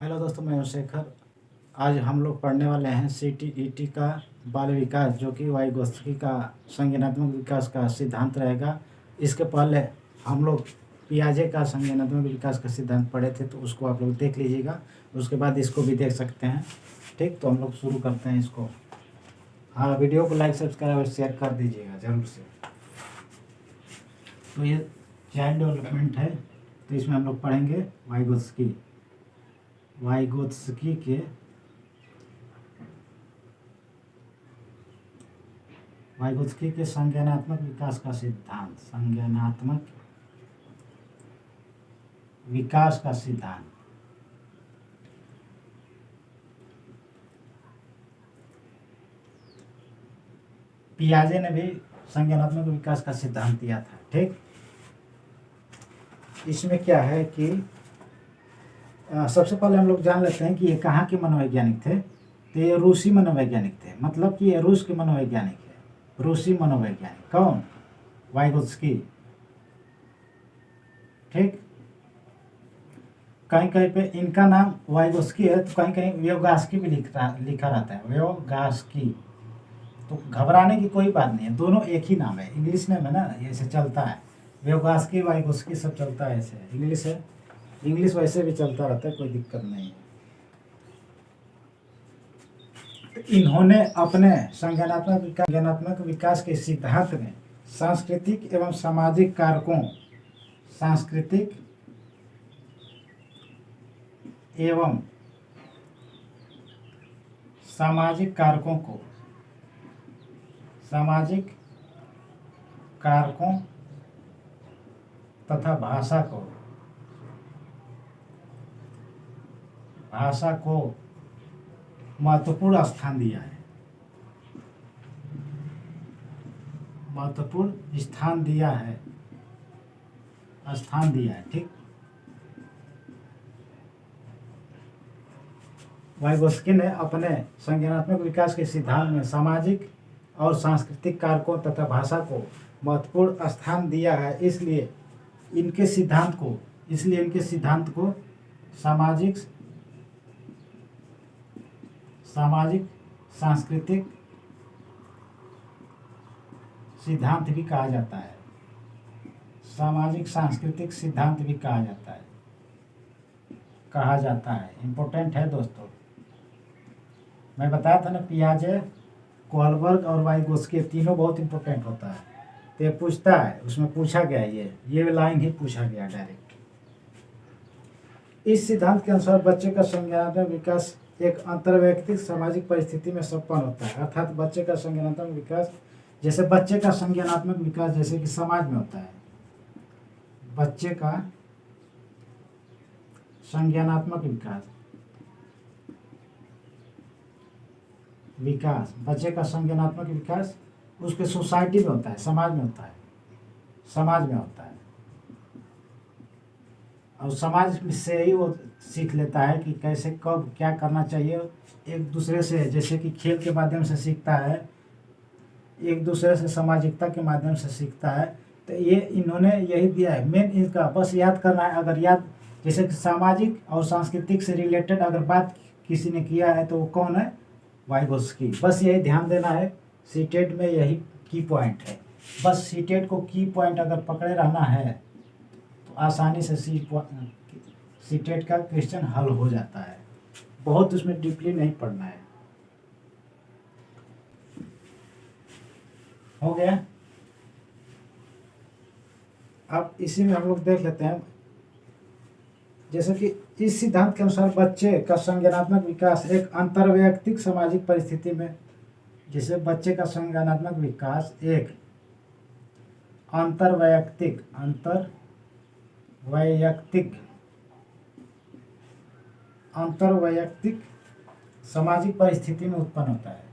Hello दोस्तों, मैं हूं शेखर। आज हम लोग पढ़ने वाले हैं CTET का बाल विकास, जो कि वाइगोत्स्की का संज्ञानात्मक विकास का सिद्धांत रहेगा। इसके पहले हम लोग पियाजे का संज्ञानात्मक विकास का सिद्धांत पढ़े थे, तो उसको आप लोग देख लीजिएगा। उसके बाद इसको भी देख सकते हैं। ठीक, तो हम लोग शुरू करते हैं इसको। हाँ, वीडियो को लाइक, सब्सक्राइब और शेयर कर दीजिएगा ज़रूर से। तो ये चाइल्ड डेवलपमेंट है, तो इसमें हम लोग पढ़ेंगे वाइगोत्स्की के संज्ञानात्मक विकास का सिद्धांत। संज्ञानात्मक विकास का सिद्धांत। पियाजे ने भी संज्ञानात्मक विकास का सिद्धांत दिया था। ठीक, इसमें क्या है कि सबसे पहले हम लोग जान लेते हैं कि ये कहाँ के मनोवैज्ञानिक थे। तो ये रूसी मनोवैज्ञानिक थे, मतलब कि ये रूस के मनोवैज्ञानिक है। रूसी मनोवैज्ञानिक कौन? वाइगोत्स्की। ठीक, कहीं कहीं पे इनका नाम वाइगोत्स्की है, तो कहीं कहीं व्योगास्की भी लिखा रहता है, व्योगास्की। तो घबराने की कोई बात नहीं है, दोनों एक ही नाम है। इंग्लिश में है ना, ऐसे चलता है। व्योगास्की, वाइगोत्स्की सब चलता है, ऐसे इंग्लिश है। इंग्लिश वैसे भी चलता रहता है, कोई दिक्कत नहीं है। इन्होंने अपने संज्ञानात्मक विकास के सिद्धांत में सांस्कृतिक एवं सामाजिक कारकों सामाजिक कारकों तथा भाषा को महत्वपूर्ण स्थान दिया है। ठीक, वाइगोत्स्की ने अपने संज्ञानात्मक विकास के सिद्धांत में सामाजिक और सांस्कृतिक कारकों तथा भाषा को महत्वपूर्ण स्थान दिया है। इसलिए इनके सिद्धांत को सामाजिक सांस्कृतिक सिद्धांत भी कहा जाता है। इम्पोर्टेंट है दोस्तों। मैं बताया था ना, पियाजे, कोहलबर्ग और वाइगोत्स्की तीनों बहुत इंपॉर्टेंट होता है। तो ये पूछता है, उसमें पूछा गया, ये लाइन ही पूछा गया डायरेक्ट। इस सिद्धांत के अनुसार बच्चे का संज्ञानात्मक विकास एक अंतर्वैयक्तिक सामाजिक परिस्थिति में संपन्न होता है। अर्थात बच्चे का संज्ञानात्मक विकास जैसे कि समाज में होता है। बच्चे का संज्ञानात्मक विकास उसके सोसाइटी में होता है, समाज में होता है। और समाज से ही वो सीख लेता है कि कैसे कब क्या करना चाहिए। एक दूसरे से, जैसे कि खेल के माध्यम से सीखता है, एक दूसरे से सामाजिकता के माध्यम से सीखता है। तो ये इन्होंने यही दिया है मेन। इनका बस याद करना है। अगर जैसे कि सामाजिक और सांस्कृतिक से रिलेटेड अगर बात किसी ने किया है, तो वो कौन है? वाइगोत्स्की। बस यही ध्यान देना है, सीटेट में यही की पॉइंट है। बस सीटेट को की पॉइंट अगर पकड़े रहना है, तो आसानी से सीटेट का क्वेश्चन हल हो जाता है। बहुत उसमें डीपली नहीं पढ़ना है। हो गया। अब इसी में हम लोग देख लेते हैं, जैसे कि इस सिद्धांत के अनुसार बच्चे का संज्ञानात्मक विकास एक अंतर्वैयक्तिक सामाजिक परिस्थिति में, जैसे बच्चे का संज्ञानात्मक विकास एक अंतर्वैयक्तिक सामाजिक परिस्थिति में उत्पन्न होता है।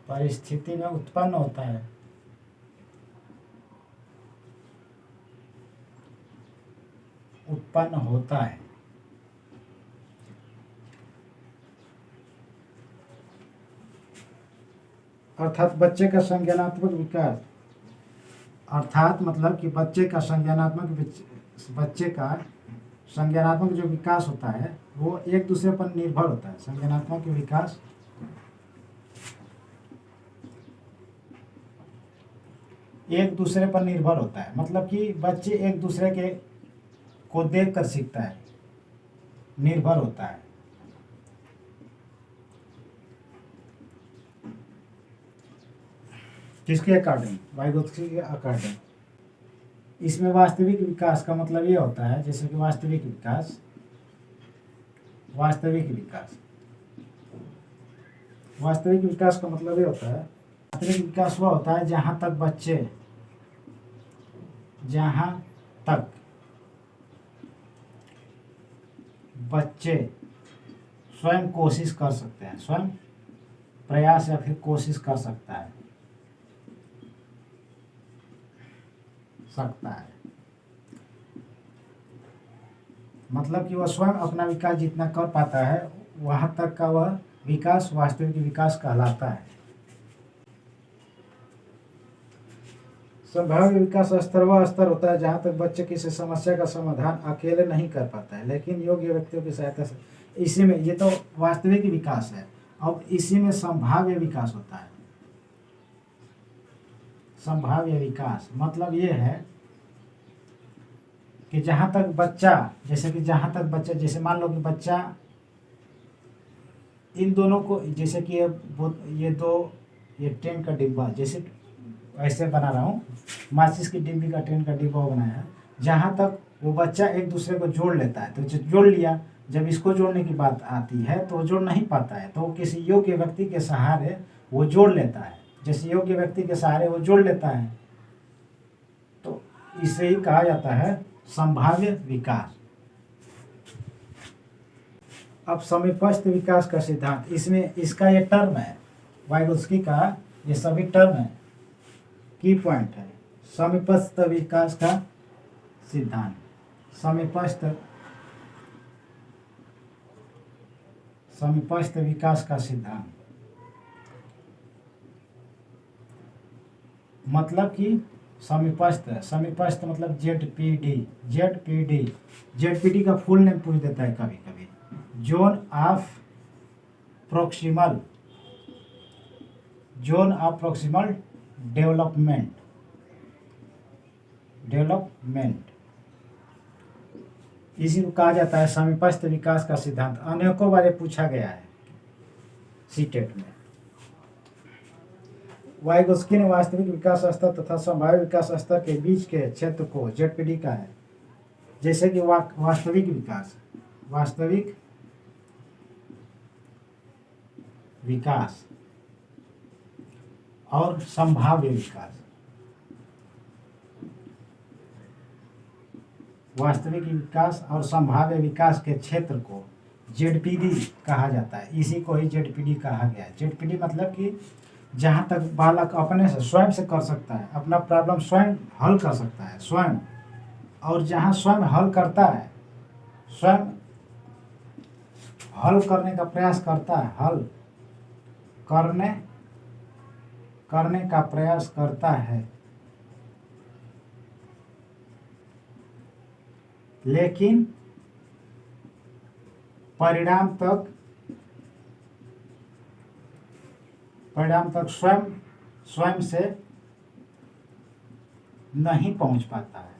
परिस्थिति में उत्पन्न होता है। अर्थात बच्चे का संज्ञानात्मक विकास अर्थात मतलब कि बच्चे का संज्ञानात्मक जो विकास होता है वो एक दूसरे पर निर्भर होता है। संज्ञानात्मक विकास एक दूसरे पर निर्भर होता है, मतलब कि बच्चे एक दूसरे के को देख कर सीखता है, निर्भर होता है। किसके अकॉर्डिंग? वाइगोत्स्की के अकॉर्डिंग। इसमें वास्तविक विकास का मतलब ये होता है, जैसे कि वास्तविक विकास का मतलब ये होता है, वास्तविक विकास वह होता है जहाँ तक बच्चे स्वयं कोशिश कर सकते हैं, स्वयं प्रयास या फिर कोशिश कर सकता है। मतलब कि वह स्वयं अपना विकास जितना कर पाता है वहां तक का वह विकास वास्तविक विकास कहलाता है। संभाव्य विकास स्तर वह स्तर होता है जहां तक बच्चे किसी समस्या का समाधान अकेले नहीं कर पाता है, लेकिन योग्य व्यक्तियों की सहायता से। इसी में, ये तो वास्तविक विकास है, अब इसी में संभाव्य विकास होता है। संभाव्य विकास मतलब ये है कि जहां तक बच्चा, जैसे मान लो कि बच्चा इन दोनों को, जैसे कि ये ट्रेन का डिब्बा, जैसे ऐसे बना रहा हूँ, माचिस की डिब्बी का ट्रेन का डिब्बा बनाया है। जहाँ तक वो बच्चा एक दूसरे को जोड़ लेता है तो जोड़ लिया, जब इसको जोड़ने की बात आती है तो वो जोड़ नहीं पाता है, तो वो किसी योग्य व्यक्ति के सहारे वो जोड़ लेता है। जैसे योग्य व्यक्ति के सहारे वो जोड़ लेता है, तो इसे ही कहा जाता है संभाव्य विकास। अब समीपस्थ विकास का सिद्धांत, इसमें इसका ये टर्म है, वाइगोत्स्की का ये सभी टर्म है, की पॉइंट है। समीपस्थ विकास का सिद्धांत, समीपस्थ विकास का सिद्धांत मतलब कि समीपस्थ मतलब जेडपीडी का फुल नेम पूछ देता है कभी कभी, जोन ऑफ प्रोक्सिमल डेवलपमेंट। इसी को कहा जाता है समीपस्थ विकास का सिद्धांत। अनेकों बार पूछा गया है सीटेट में। वाइगोत्स्की ने वास्तविक विकास स्तर तथा संभाव्य विकास स्तर के बीच के क्षेत्र को जेडपीडी का है। जैसे कि वास्तविक विकास और संभाव्य विकास। वास्तविक विकास और संभाव्य विकास के क्षेत्र को जेडपीडी कहा जाता है। इसी को ही जेडपीडी कहा गया है। जेडपीडी मतलब कि जहाँ तक बालक अपने से स्वयं से कर सकता है, अपना प्रॉब्लम स्वयं हल कर सकता है स्वयं, और जहाँ स्वयं हल करता है, स्वयं हल करने का प्रयास करता है, हल करने का प्रयास करता है, लेकिन परिणाम तक स्वयं से नहीं पहुंच पाता है।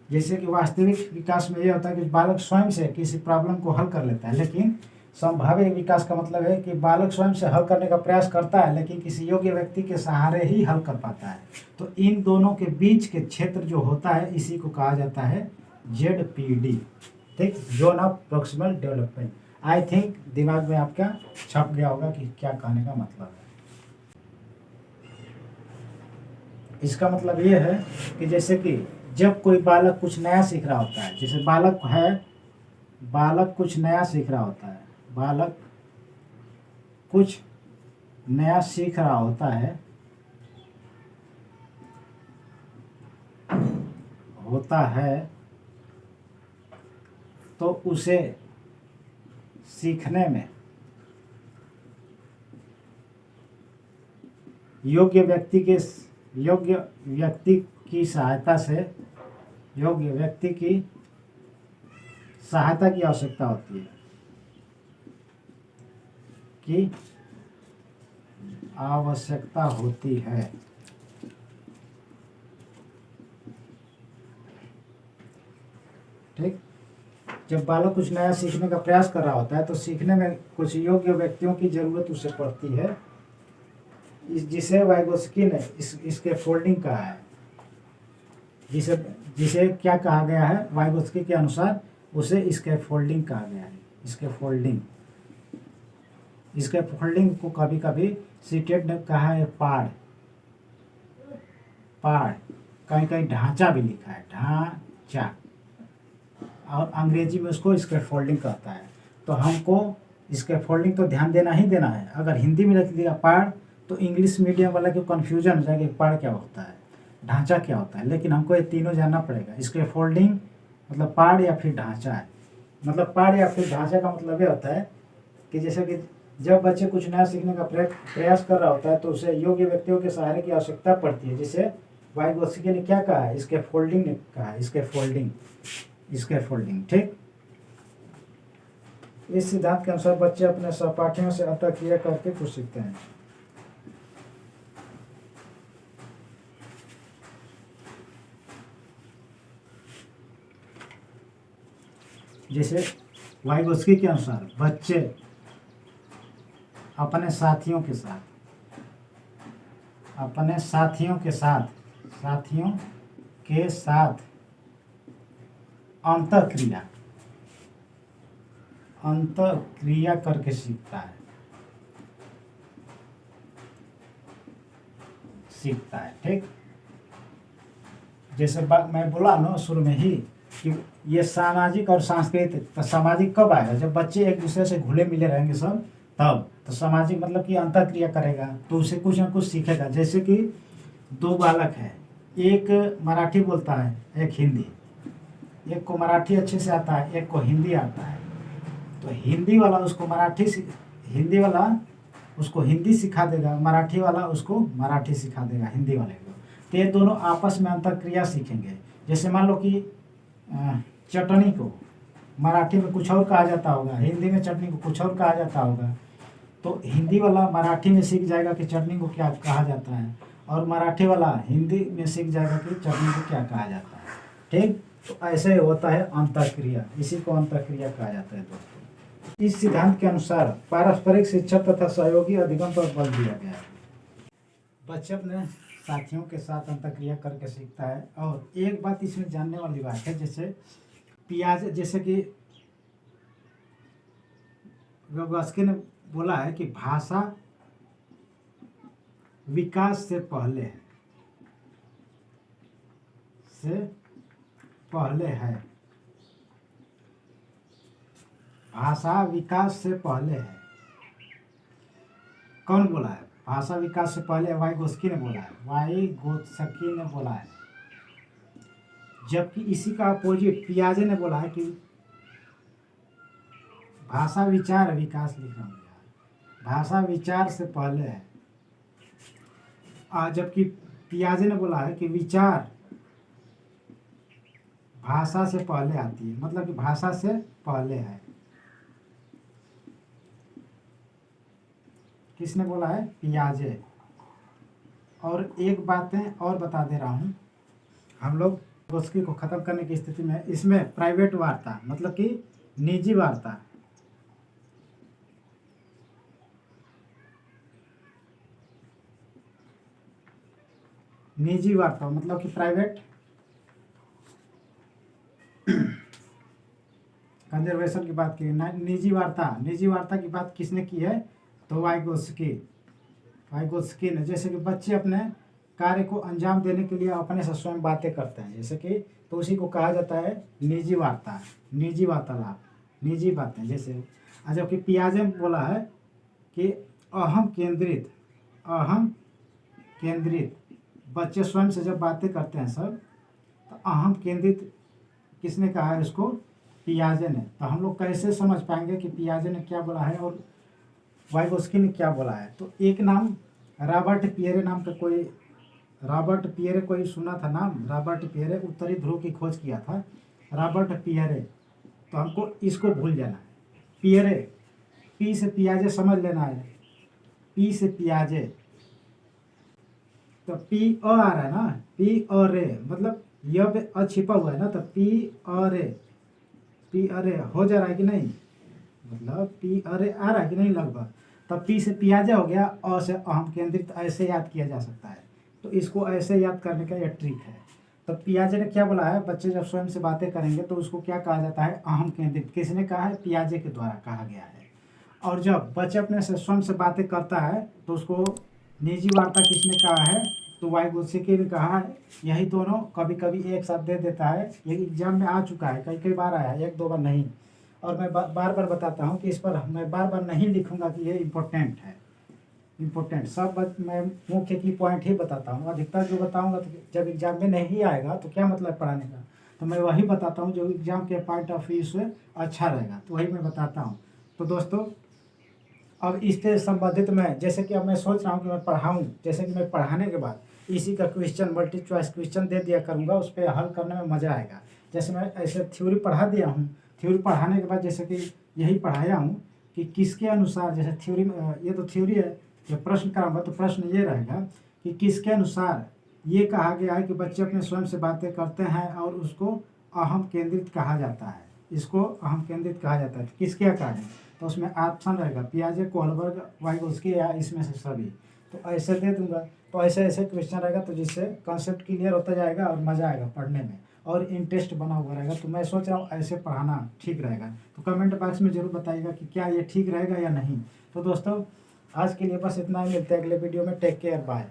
जैसे कि वास्तविक विकास में यह होता है कि बालक स्वयं से किसी प्रॉब्लम को हल कर लेता है, लेकिन संभाव्य विकास का मतलब है कि बालक स्वयं से हल करने का प्रयास करता है, लेकिन किसी योग्य व्यक्ति के सहारे ही हल कर पाता है। तो इन दोनों के बीच के क्षेत्र जो होता है, इसी को कहा जाता है जेडपीडी, ठीक, zone of proximal development. I think दिमाग में आपका छप गया होगा कि क्या कहने का मतलब है। इसका मतलब ये है कि जैसे कि जब कोई बालक कुछ नया सीख रहा होता है, जैसे बालक कुछ नया सीख रहा होता है, तो उसे सीखने में योग्य व्यक्ति के योग्य व्यक्ति की सहायता से योग्य व्यक्ति की सहायता की आवश्यकता होती है की आवश्यकता होती है। ठीक। जब बालक कुछ नया सीखने का प्रयास कर रहा होता है तो सीखने में कुछ योग्य व्यक्तियों की जरूरत उसे पड़ती है, जिसे वाइगोत्स्की ने इसके फोल्डिंग कहा है। जिसे जिसे क्या कहा गया है, वाइगोत्स्की के अनुसार उसे इसके फोल्डिंग कहा गया है। इसके फोल्डिंग को कभी कभी सीटेड ने कहा है पाड़, कहीं कहीं ढांचा भी लिखा है, ढांचा, और अंग्रेजी में उसको इसके फोल्डिंग कहता है। तो हमको इसके फोल्डिंग तो ध्यान देना ही देना है। अगर हिंदी में लिख दिया पाड़ तो इंग्लिश मीडियम वाला को कन्फ्यूजन हो जाएगा, पाड़ क्या होता है, ढांचा क्या होता है। लेकिन हमको ये तीनों जानना पड़ेगा। इसके फोल्डिंग मतलब पाड़ या फिर ढांचा है। मतलब पाड़ या फिर ढांचा का मतलब ये होता है कि जैसे कि जब बच्चे कुछ नया सीखने का प्रयास कर रहा होता है तो उसे योग्य व्यक्तियों के सहारे की आवश्यकता पड़ती है, जिसे वाइगोत्स्की ने क्या कहा है, इसके फोल्डिंग ने कहा है, इसके फोल्डिंग। ठीक। इस सिद्धांत के अनुसार बच्चे अपने सहपाठियों से अंतःक्रिया करके कुछ सीखते हैं। जैसे वाइगोत्स्की के अनुसार बच्चे अपने साथियों के साथ अंतःक्रिया करके सीखता है। ठीक। जैसे मैं बोला ना शुरू में ही कि ये सामाजिक और सांस्कृतिक। तो सामाजिक कब आएगा, जब बच्चे एक दूसरे से घुले मिले रहेंगे सब, तब। तो सामाजिक मतलब कि अंतःक्रिया करेगा तो उसे कुछ ना कुछ सीखेगा। जैसे कि दो बालक है, एक मराठी बोलता है, एक हिंदी। एक को मराठी अच्छे से आता है, एक को हिंदी आता है। तो हिंदी वाला उसको हिंदी सिखा देगा, मराठी वाला उसको मराठी सिखा देगा, हिंदी वाले को। तो ये दोनों आपस में अंतःक्रिया सीखेंगे। जैसे मान लो कि चटनी को मराठी में कुछ और कहा जाता होगा, हिंदी में चटनी को कुछ और कहा जाता होगा। तो हिंदी वाला मराठी में सीख जाएगा कि चटनी को क्या कहा जाता है, और मराठी वाला हिंदी में सीख जाएगा कि चटनी को क्या कहा जाता है। ठीक। तो ऐसे होता है अंतःक्रिया, इसी को अंतःक्रिया कहा जाता है दोस्तों। इस सिद्धांत के अनुसार पारस्परिक शिक्षा तथा सहयोगी अधिगम पर बल दिया गया है। बच्चे अपने साथियों के साथ अंतःक्रिया करके सीखता है। और एक बात इसमें जानने वाली बात है, जैसे कि वाइगोत्स्की ने बोला है कि भाषा विकास से पहले है। भाषा विकास से पहले है। कौन बोला है? भाषा विकास से पहले वाइगोत्स्की ने बोला है। जबकि इसी का अपोजिट पियाजे ने बोला है कि भाषा विचार विकास लिखना होगा, भाषा विचार से पहले है। जबकि पियाजे ने बोला है कि विचार भाषा से पहले आती है, मतलब कि भाषा से पहले है। किसने बोला है? पियाजे। और एक बातें और बता दे रहा हूँ, हम लोग वाइगोत्स्की को ख़त्म करने की स्थिति में इसमें प्राइवेट वार्ता मतलब कि निजी वार्ता, मतलब कि प्राइवेट कंजर्वेशन की बात की। निजी वार्ता की बात किसने की है? तो वाइगोत्स्की ने। जैसे कि बच्चे अपने कार्य को अंजाम देने के लिए अपने से स्वयं बातें करते हैं, जैसे कि, तो उसी को कहा जाता है निजी वार्तालाप, निजी बातें। जैसे जबकि पियाजे ने बोला है कि अहम केंद्रित बच्चे स्वयं से जब बातें करते हैं सब, तो अहम केंद्रित किसने कहा है इसको? पियाजे ने। तो हम लोग कैसे समझ पाएंगे कि पियाजे ने क्या बोला है और वाइगोत्स्की ने क्या बोला है? तो एक नाम रॉबर्ट पियरे नाम का कोई, रॉबर्ट पियरे कोई सुना था नाम? रॉबर्ट पियरे उत्तरी ध्रुव की खोज किया था, रॉबर्ट पियरे। तो हमको इसको भूल जाना है, पियरे, पी से पियाजे समझ लेना है, पी से पियाजे। तो पी अ आ रहा है ना, पी अ रे, मतलब य पे अ छिपा हुआ है ना, तो पी अ रे, पी अरे हो जा रहा है कि नहीं, मतलब पी अरे आ रहा है कि नहीं लगभग। तब पी से पियाजा हो गया, अ से अहम केंद्रित, ऐसे याद किया जा सकता है। तो इसको ऐसे याद करने का यह ट्रिक है। तो पियाजे ने क्या बोला है, बच्चे जब स्वयं से बातें करेंगे तो उसको क्या कहा जाता है, अहम केंद्रित। किसने कहा है, पियाजे के द्वारा कहा गया है। और जब बच्चे अपने से स्वयं से बातें करता है तो उसको निजी वार्ता किसने कहा है, तो वाइगोत्स्की ने कहा है। यही दोनों कभी कभी एक साथ दे देता है, ये एग्जाम में आ चुका है, कई कई बार आया है, एक दो बार नहीं। और मैं बार बार बताता हूँ कि इस पर मैं बार बार नहीं लिखूंगा कि ये इम्पोर्टेंट है, इम्पोर्टेंट सब मैं मुख्य की पॉइंट ही बताता हूँ। अधिकतर जो बताऊँगा तो जब एग्जाम में नहीं आएगा तो क्या मतलब पढ़ाने का, तो मैं वही बताता हूँ जो एग्जाम के पॉइंट ऑफ व्यू से अच्छा रहेगा, तो वही मैं बताता हूँ। तो दोस्तों अब इससे संबंधित मैं, जैसे कि अब मैं सोच रहा हूँ कि मैं पढ़ाऊँ, जैसे कि मैं पढ़ाने के बाद इसी का क्वेश्चन मल्टी चॉइस क्वेश्चन दे दिया करूँगा, उस पर हल करने में मज़ा आएगा। जैसे मैं ऐसे थ्योरी पढ़ा दिया हूँ, थ्योरी पढ़ाने के बाद जैसे कि यही पढ़ाया हूँ कि किसके अनुसार, जैसे थ्योरी, ये तो थ्योरी है, जब प्रश्न कराऊंगा तो प्रश्न ये रहेगा कि किसके अनुसार ये कहा गया है कि बच्चे अपने स्वयं से बातें करते हैं और उसको अहम केंद्रित कहा जाता है, इसको अहम केंद्रित कहा जाता है, तो किसके कारण? तो उसमें ऑप्शन रहेगा पियाजे, कोहलबर्ग, वाइगोत्स्की या इसमें से सभी। तो ऐसे दे दूंगा, तो ऐसे ऐसे क्वेश्चन रहेगा, तो जिससे कॉन्सेप्ट क्लियर होता जाएगा और मज़ा आएगा पढ़ने में और इंटरेस्ट बना हुआ रहेगा। तो मैं सोच रहा हूँ ऐसे पढ़ाना ठीक रहेगा। तो कमेंट बॉक्स में ज़रूर बताइएगा कि क्या ये ठीक रहेगा या नहीं। तो दोस्तों आज के लिए बस इतना ही, मिलते हैं अगले वीडियो में। Take care, bye.